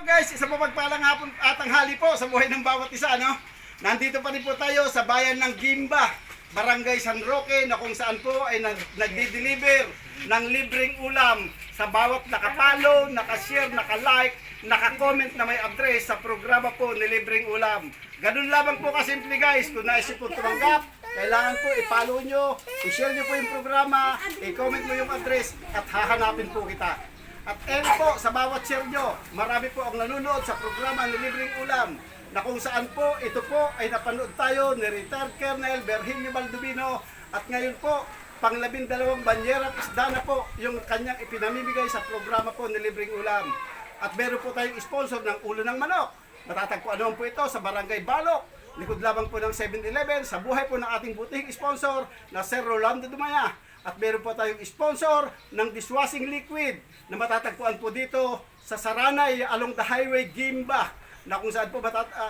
Guys, isang mapagpalang hapon at tanghali po sa buhay ng bawat isa, no? Nandito pa rin po tayo sa bayan ng Gimba, Barangay San Roque, na kung saan po ay nagdi-deliver ng libreng ulam sa bawat nakapalo, nakashare, nakalike, nakakomment na may address sa programa po ni Libreng Ulam. Ganun lamang po kasimple guys, kung naisip po tumanggap, kailangan po i-follow nyo, i-share nyo po yung programa, i-comment mo yung address at hahanapin po kita. At po, sa bawat share nyo, marami po ang nanonood sa programa ni Libreng Ulam na kung saan po, ito po ay napanood tayo ni Retired Colonel Virgilio Baldovino at ngayon po, pang-12 banyerang isda na po yung kanyang ipinamimigay sa programa po ni Libreng Ulam. At meron po tayong sponsor ng ulo ng manok. Matatagpuan naman po ito sa Barangay Balok, likod labang po ng 7-Eleven, sa buhay po ng ating butihing sponsor na Sir Rolando Dumaya. At meron po tayong sponsor ng dishwashing liquid na matatagpuan po dito sa Saranay along the highway Gimba, na kung saan po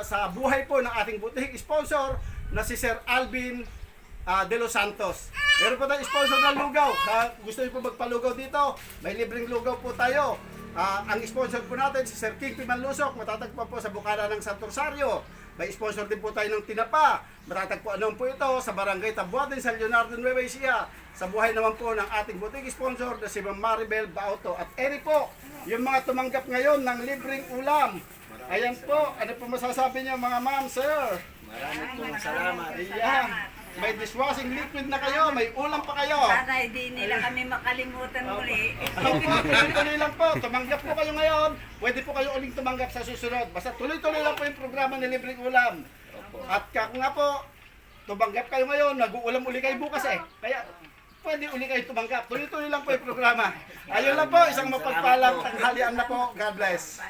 sa buhay po ng ating butihing sponsor na si Sir Alvin de los Santos. Meron po tayong sponsor ng lugaw. Gusto niyo po magpalugaw dito, may libreng lugaw po tayo. Ang sponsor po natin si Sir King Pimanlusok, matatagpuan po sa Bukana ng Santo Rosario. May sponsor din po tayo ng tinapa, matatagpuan naman po ito sa Barangay Tabuatin, San Leonardo, Nueva Ecija. Sa buhay naman po ng ating boutique sponsor na si Ma'am Maribel Bauto. At eri po, yung mga tumanggap ngayon ng libreng ulam. Ayan po, ano po masasabi niyo mga ma'am, sir? Maraming pong salamat. Ayan. May dishwashing liquid na kayo, may ulam pa kayo. Sana hindi nila kami makalimutan muli. Tuloy-tuloy lang po, tumanggap po kayo ngayon. Pwede po kayo uling tumanggap sa susunod. Basta tuloy-tuloy lang po yung programa ni Libreng Ulam. At kung nga po, tumanggap kayo ngayon, nag-uulam uli kayo bukas eh. Kaya pwede uli kayo tumanggap. Tuloy-tuloy lang po yung programa. Ayun lang po, isang mapagpalang tanghalian na po. God bless.